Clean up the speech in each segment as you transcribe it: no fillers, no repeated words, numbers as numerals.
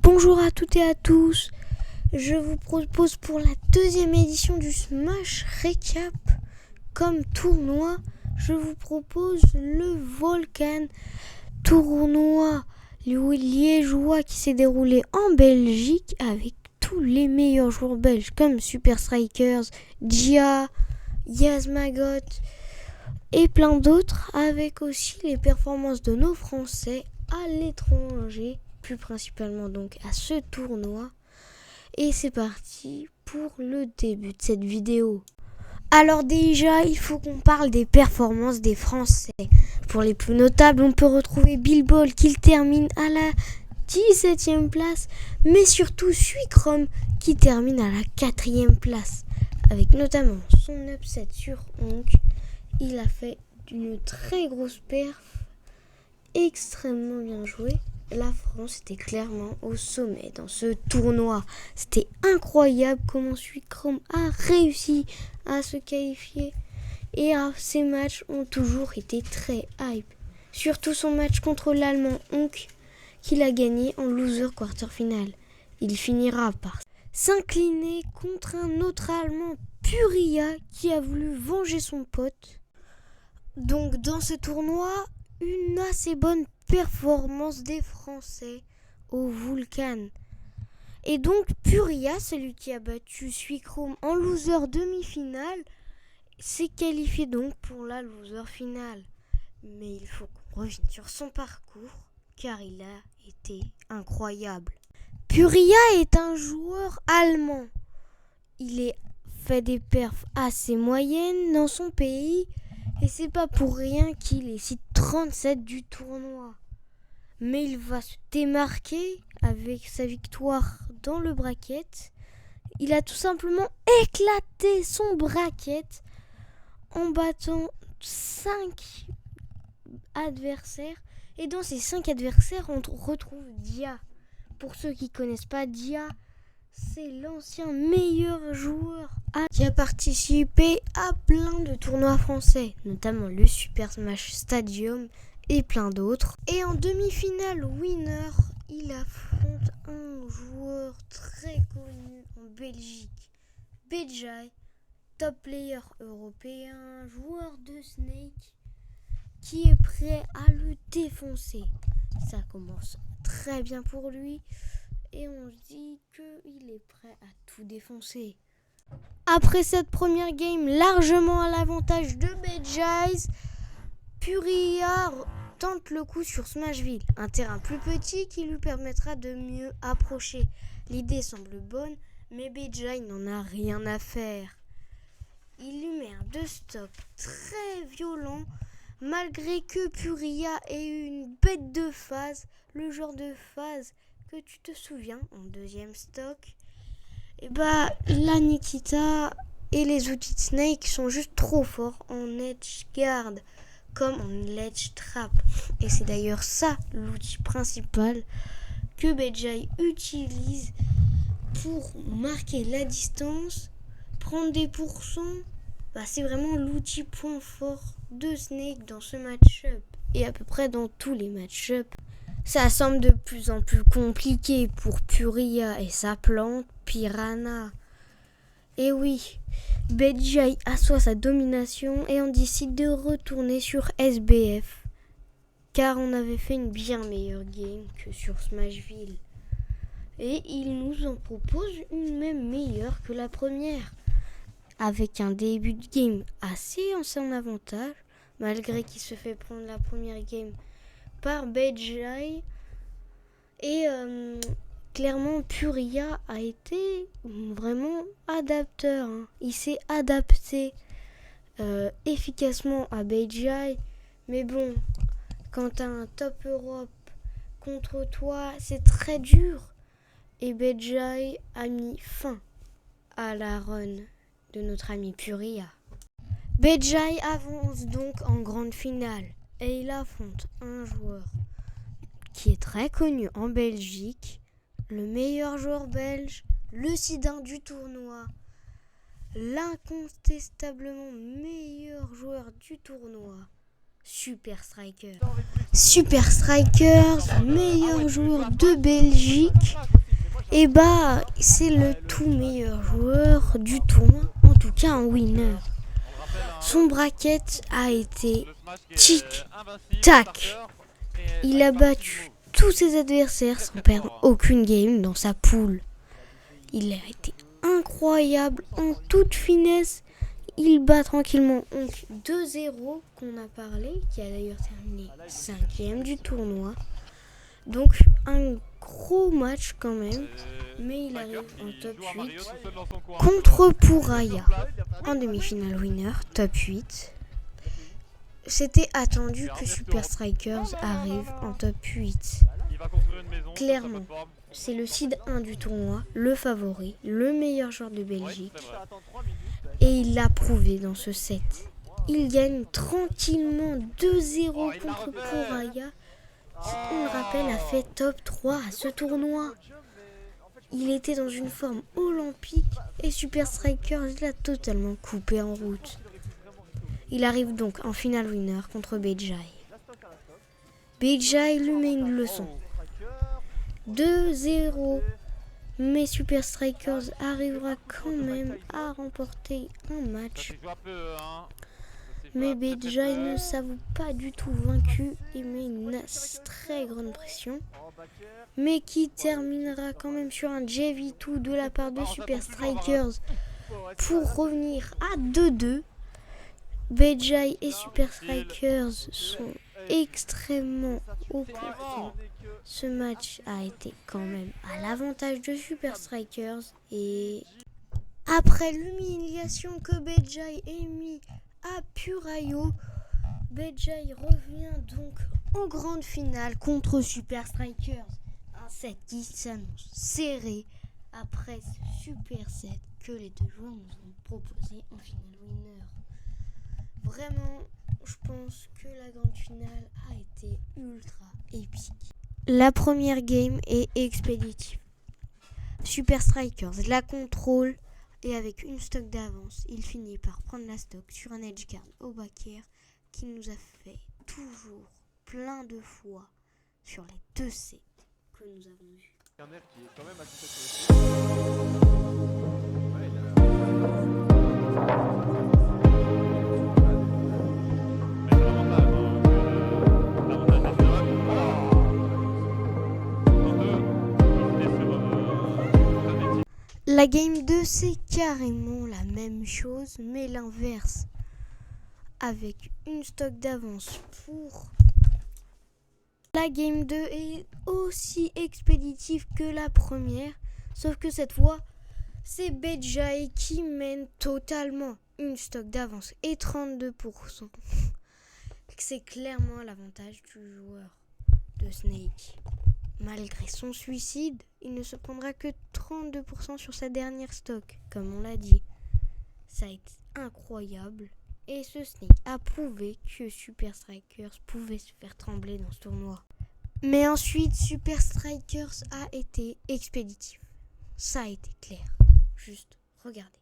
Bonjour à toutes et à tous, je vous propose pour la deuxième édition du Smash Recap, comme tournoi, je vous propose le Volcan tournoi liégeois qui s'est déroulé en Belgique avec tous les meilleurs joueurs belges comme Super Strikers, Gia, Yasmagot et plein d'autres, avec aussi les performances de nos Français à l'étranger, plus principalement donc à ce tournoi. Et c'est parti pour le début de cette vidéo. Alors déjà, il faut qu'on parle des performances des Français. Pour les plus notables, on peut retrouver Bilbol qui termine à la 17e place, mais surtout Suicrom qui termine à la 4e place, avec notamment son upset sur Honk. Il a fait une très grosse perf, extrêmement bien joué. La France était clairement au sommet dans ce tournoi. C'était incroyable comment Suicrom a réussi à se qualifier. Et ces matchs ont toujours été très hype. Surtout son match contre l'Allemand Honk qu'il a gagné en loser quarter final. Il finira par s'incliner contre un autre Allemand, Puria, qui a voulu venger son pote. Donc dans ce tournoi, une assez bonne performance des Français au Vulcan. Et donc Puria, celui qui a battu Suicrom en loser demi-finale, s'est qualifié donc pour la loser finale. Mais il faut qu'on revienne sur son parcours, car il a été incroyable. Puria est un joueur allemand. Il a fait des perfs assez moyennes dans son pays, et c'est pas pour rien qu'il est site 37 du tournoi. Mais il va se démarquer avec sa victoire dans le bracket. Il a tout simplement éclaté son bracket en battant 5 adversaires. Et dans ces 5 adversaires, on retrouve Dia. Pour ceux qui ne connaissent pas Dia, c'est l'ancien meilleur joueur qui a participé à plein de tournois français, notamment le Super Smash Stadium et plein d'autres. Et en demi-finale winner, il affronte un joueur très connu en Belgique, Bejai, top player européen, joueur de Snake, qui est prêt à le défoncer. Ça commence très bien pour lui. Et on se dit qu'il est prêt à tout défoncer. Après cette première game largement à l'avantage de Bejai, Puria tente le coup sur Smashville, un terrain plus petit qui lui permettra de mieux approcher. L'idée semble bonne, mais Bejai n'en a rien à faire. Il lui met un 2-stop très violent, malgré que Puria ait eu une bête de phase, le genre de phase que tu te souviens en deuxième stock. Et la Nikita et les outils de Snake sont juste trop forts en edge guard comme en ledge trap. Et c'est d'ailleurs ça l'outil principal que Bejai utilise pour marquer la distance, prendre des pourcents. C'est vraiment l'outil point fort de Snake dans ce match-up et à peu près dans tous les match-up. Ça semble de plus en plus compliqué pour Puria et sa plante Piranha. Et oui, Bejai assoit sa domination et on décide de retourner sur SBF, car on avait fait une bien meilleure game que sur Smashville. Et il nous en propose une même meilleure que la première, avec un début de game assez en son avantage, malgré qu'il se fait prendre la première game par Bejai. Et clairement Puria a été vraiment adapteur. Il s'est adapté efficacement à Bejai. Mais bon, quand t'as un top Europe contre toi, c'est très dur. Et Bejai a mis fin à la run de notre ami Puria. Bejai avance donc en grande finale et il affronte un joueur qui est très connu en Belgique, le meilleur joueur belge, le sidin du tournoi, l'incontestablement meilleur joueur du tournoi, Super Strikers. Super Strikers, meilleur joueur de Belgique, Et bah, c'est le tout meilleur joueur du tournoi, en tout cas un winner. Son bracket a été tic-tac. Il a battu tous ses adversaires sans perdre aucune game dans sa poule. Il a été incroyable en toute finesse. Il bat tranquillement donc 2-0 qu'on a parlé, qui a d'ailleurs terminé 5e du tournoi. Donc un gros match quand même, mais il arrive en top 8 contre Puraya en demi-finale winner, top 8. C'était attendu que Super Strikers arrive en top 8. Clairement, c'est le seed 1 du tournoi, le favori, le meilleur joueur de Belgique. Et il l'a prouvé dans ce set. Il gagne tranquillement 2-0 contre Puraya. On le rappelle, a fait top 3 à ce tournoi. Il était dans une forme olympique et Super Strikers l'a totalement coupé en route. Il arrive donc en finale winner contre Bejai. Bejai lui met une leçon. 2-0. Mais Super Strikers arrivera quand même à remporter un match. Mais Bejai ne s'avoue pas du tout vaincu et met une très grande pression. Mais qui terminera quand même sur un JV2 de la part de Super Strikers pour revenir à 2-2. Bejai et Super Strikers sont extrêmement opposés. Ce match a été quand même à l'avantage de Super Strikers et après l'humiliation que Bejai a mis à Purayo, Bejai revient donc en grande finale contre Super Strikers. Un set qui s'annonce serré après ce super set que les deux joueurs nous ont proposé en finale winner. Vraiment, je pense que la grande finale a été ultra épique. La première game est expéditive. Super Strikers la contrôle et avec une stock d'avance, il finit par prendre la stock sur un edge guard au back-air qui nous a fait toujours plein de fois sur les deux sets que nous avons vus. Kerner qui est quand même assez satisfait. La game 2, c'est carrément la même chose, mais l'inverse. Avec une stock d'avance pour... La game 2 est aussi expéditive que la première, sauf que cette fois, c'est Bejai qui mène totalement une stock d'avance et 32%. C'est clairement l'avantage du joueur de Snake. Malgré son suicide, il ne se prendra que 32% sur sa dernière stock, comme on l'a dit. Ça a été incroyable. Et ce Snake a prouvé que Super Strikers pouvait se faire trembler dans ce tournoi. Mais ensuite, Super Strikers a été expéditif. Ça a été clair. Juste regardez.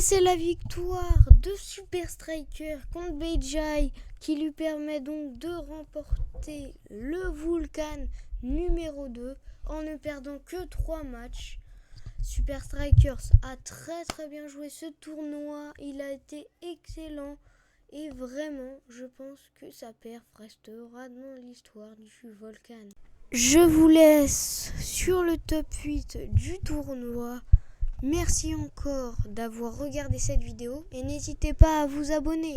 C'est la victoire de Super Striker contre Bejai qui lui permet donc de remporter le Vulcan numéro 2 en ne perdant que 3 matchs. Super Strikers a très bien joué ce tournoi, il a été excellent et vraiment je pense que sa perf restera dans l'histoire du Vulcan. Je vous laisse sur le top 8 du tournoi. Merci encore d'avoir regardé cette vidéo et n'hésitez pas à vous abonner.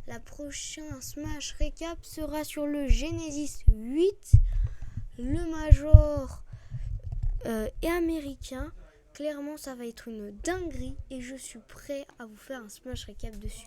La prochaine Smash Recap sera sur le Genesis 8, le Major et américain. clairement ça va être une dinguerie et je suis prêt à vous faire un smash recap dessus.